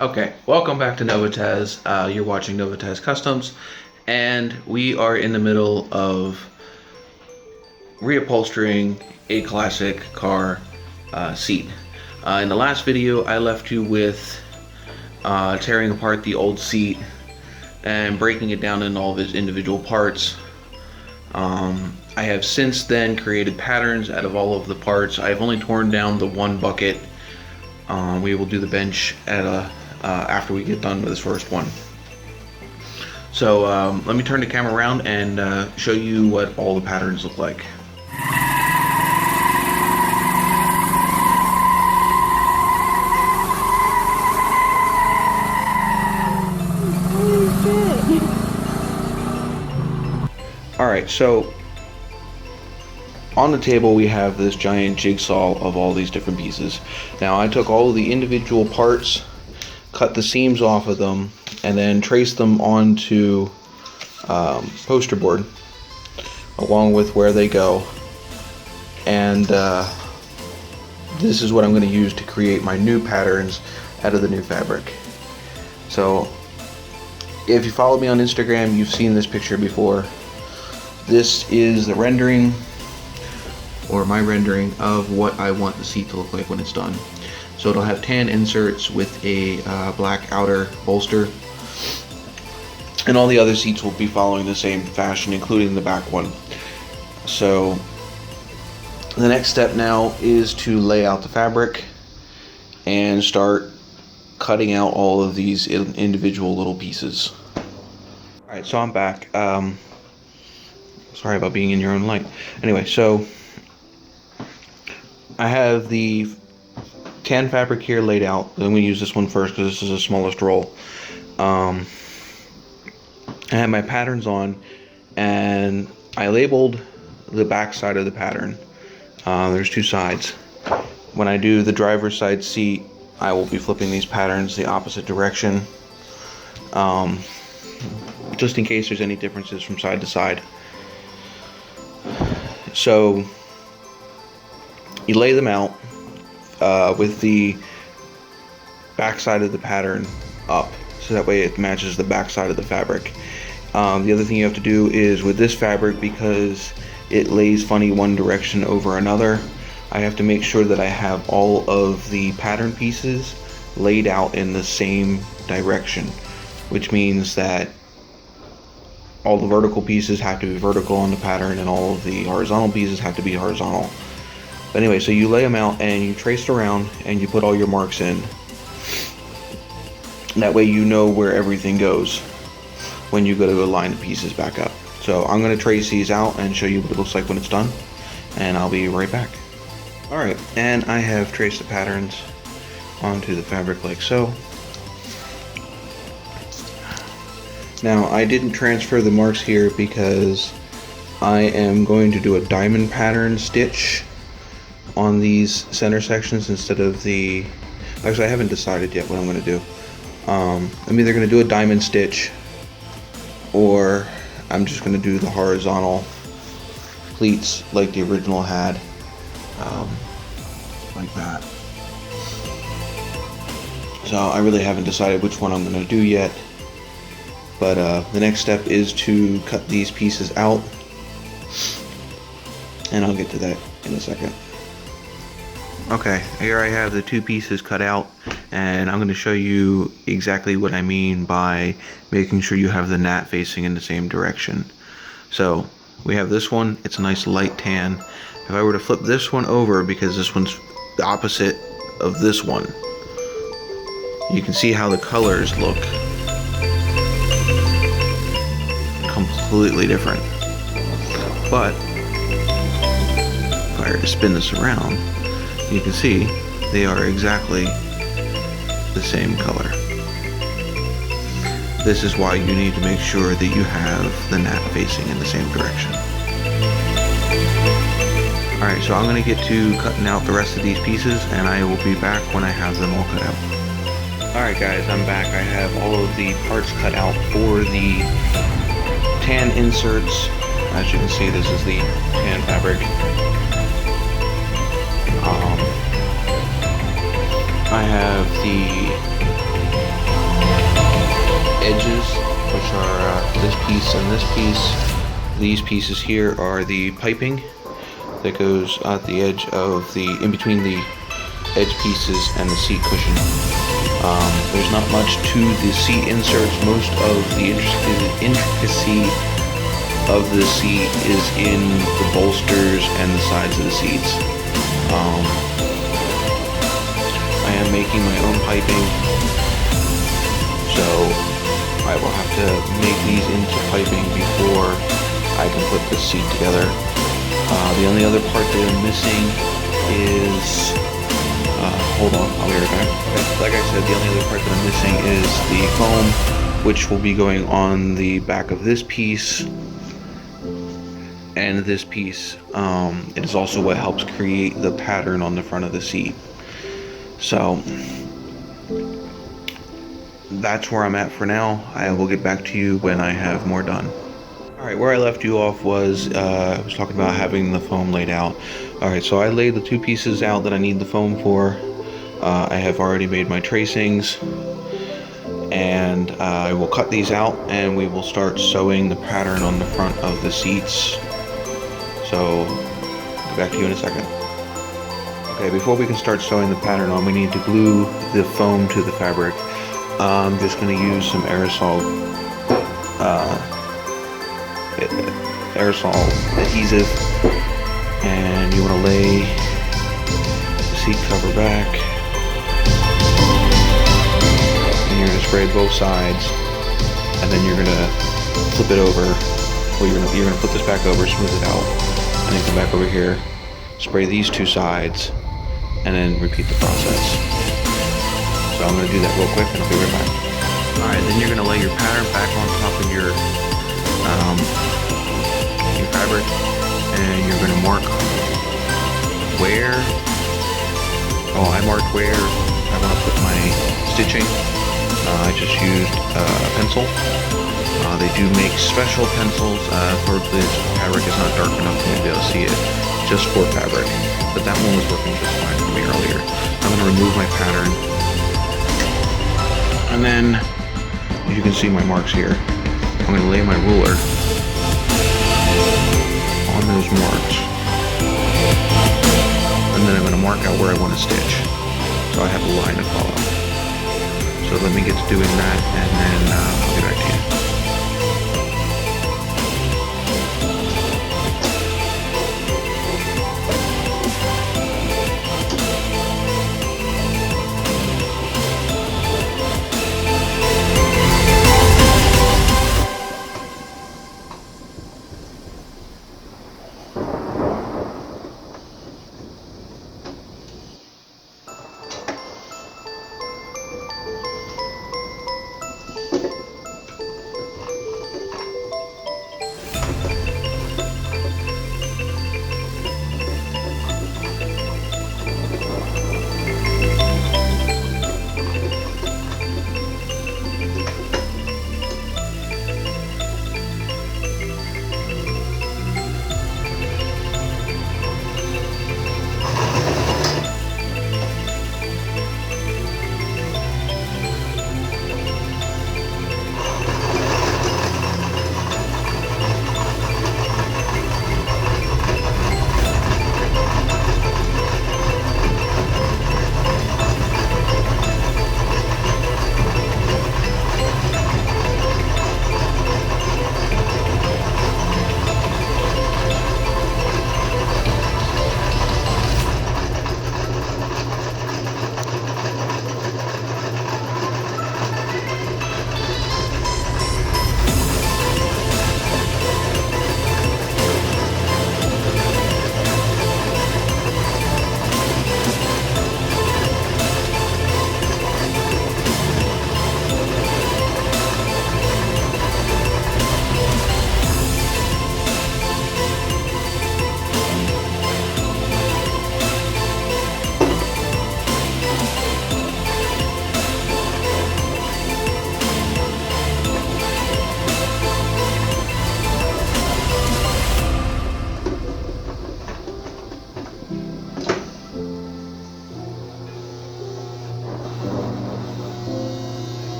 Okay, welcome back to NOVATazz. You're watching NOVATazz Customs, and we are in the middle of reupholstering a classic car seat. In the last video, I left you with tearing apart the old seat and breaking it down into all of its individual parts. I have since then created patterns out of all of the parts. I've only torn down the one bucket. We will do the bench at after we get done with this first one. So let me turn the camera around and show you what all the patterns look like. Alright, so on the table we have this giant jigsaw of all these different pieces. Now I took all of the individual parts, cut the seams off of them, and then traced them onto poster board along with where they go. And this is what I'm going to use to create my new patterns out of the new fabric. So if you follow me on Instagram, you've seen this picture before. This is the rendering, or my rendering, of what I want the seat to look like when it's done. So it'll have tan inserts with a black outer bolster, and all the other seats will be following the same fashion, including the back one. So the next step now is to lay out the fabric and start cutting out all of these individual little pieces. Alright, so I'm back. Sorry about being in your own light. Anyway, so I have the tan fabric here laid out. I'm going to use this one first because this is the smallest roll. I have my patterns on, and I labeled the back side of the pattern. There's two sides. When I do the driver's side seat, I will be flipping these patterns the opposite direction, just in case there's any differences from side to side. So you lay them out with the back side of the pattern up, so that way it matches the back side of the fabric. The other thing you have to do is with this fabric, because it lays funny one direction over another, I have to make sure that I have all of the pattern pieces laid out in the same direction, which means that all the vertical pieces have to be vertical on the pattern and all of the horizontal pieces have to be horizontal. But anyway, so you lay them out and you trace around and you put all your marks in. That way you know where everything goes when you go to line the pieces back up. So I'm going to trace these out and show you what it looks like when it's done, and I'll be right back. Alright, and I have traced the patterns onto the fabric like so. Now I didn't transfer the marks here because I am going to do a diamond pattern stitch on these center sections instead of the... Actually, I haven't decided yet what I'm going to do. I'm either going to do a diamond stitch, or I'm just going to do the horizontal pleats like the original had, like that. So I really haven't decided which one I'm going to do yet. But the next step is to cut these pieces out, and I'll get to that in a second. Okay, here I have the two pieces cut out, and I'm going to show you exactly what I mean by making sure you have the gnat facing in the same direction. So we have this one, it's a nice light tan. If I were to flip this one over, because this one's the opposite of this one, you can see how the colors look completely different. But if I were to spin this around, you can see they are exactly the same color. This is why you need to make sure that you have the gnat facing in the same direction. Alright, so I'm going to get to cutting out the rest of these pieces, and I will be back when I have them all cut out. Alright guys, I'm back. I have all of the parts cut out for the tan inserts. As you can see, this is the tan fabric. I have the this piece. These pieces here are the piping that goes at the edge of in between the edge pieces and the seat cushion. There's not much to the seat inserts. Most of the intricacy of the seat is in the bolsters and the sides of the seats. I am making my own piping, so I will have to make these into piping before I can put the seat together. The only other part that I'm missing is, hold on, I'll be right back. Like I said, the only other part that I'm missing is the foam, which will be going on the back of this piece and this piece. It is also what helps create the pattern on the front of the seat. So that's where I'm at for now. I will get back to you when I have more done. Alright, where I left you off was, I was talking about having the foam laid out. Alright, so I laid the two pieces out that I need the foam for. I have already made my tracings, and I will cut these out and we will start sewing the pattern on the front of the seats. So, I'll get back to you in a second. Okay, before we can start sewing the pattern on, we need to glue the foam to the fabric. I'm just going to use some aerosol adhesive, and you want to lay the seat cover back, and you're going to spray both sides, and then you're going to flip it over. Well, you're going to put this back over, smooth it out, and then come back over here, spray these two sides, and then repeat the process. So I'm going to do that real quick and I'll be right back. Alright, then you're going to lay your pattern back on top of your fabric, and you're going to mark where, I marked where I want to put my stitching. I just used a pencil. They do make special pencils for this fabric. Is not dark enough for me to be able to see it, just for fabric, but that one was working just fine for me earlier. I'm going to remove my pattern, and then, as you can see my marks here, I'm going to lay my ruler on those marks, and then I'm going to mark out where I want to stitch, so I have a line to follow. So let me get to doing that, and then I'll get back to you.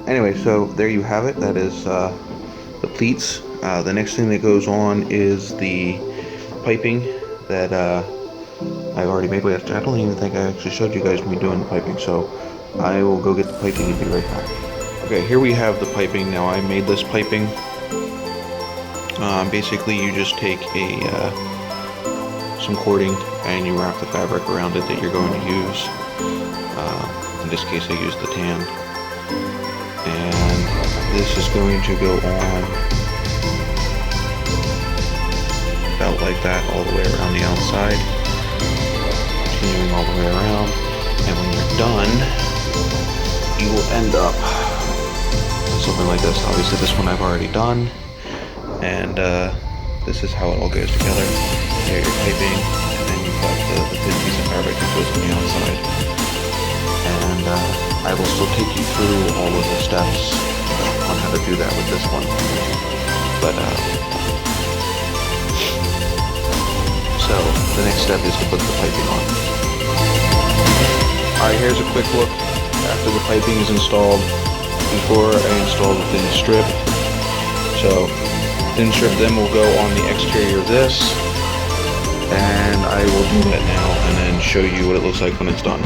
anyway, so there you have it. That is the pleats. The next thing that goes on is the piping that I've already made. Wait, I don't even think I actually showed you guys me doing the piping, so I will go get the piping and be right back. Okay, here we have the piping. Now I made this piping. Basically, you just take some cording and you wrap the fabric around it that you're going to use. In this case, I used the tan. And this is going to go on about like that all the way around the outside. Continuing all the way around. And when you're done, you will end up with something like this. Obviously, this one I've already done. And this is how it all goes together. Here you're piping, and then you've got the thin piece of fabric that goes on the outside. And I will still take you through all of the steps on how to do that with this one. But so the next step is to put the piping on. Alright, here's a quick look after the piping is installed. Before I install the thin strip. So thin strip then will go on the exterior of this, and I will do that now and then show you what it looks like when it's done.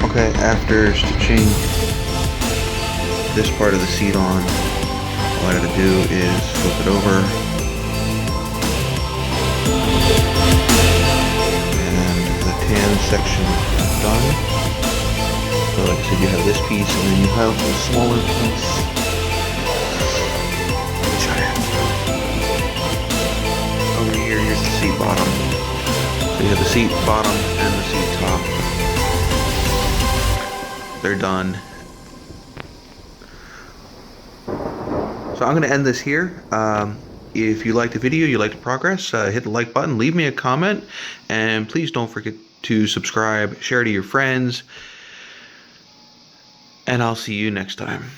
Okay, after stitching this part of the seat on, all I gotta do is flip it over, and the tan section is done. So like I said, you have this piece, and then you have the smaller piece. Over here, here's the seat bottom. So you have the seat bottom and the seat top. They're done. So I'm going to end this here. If you liked the video, you liked the progress, hit the like button, leave me a comment, and please don't forget to subscribe, share to your friends, and I'll see you next time.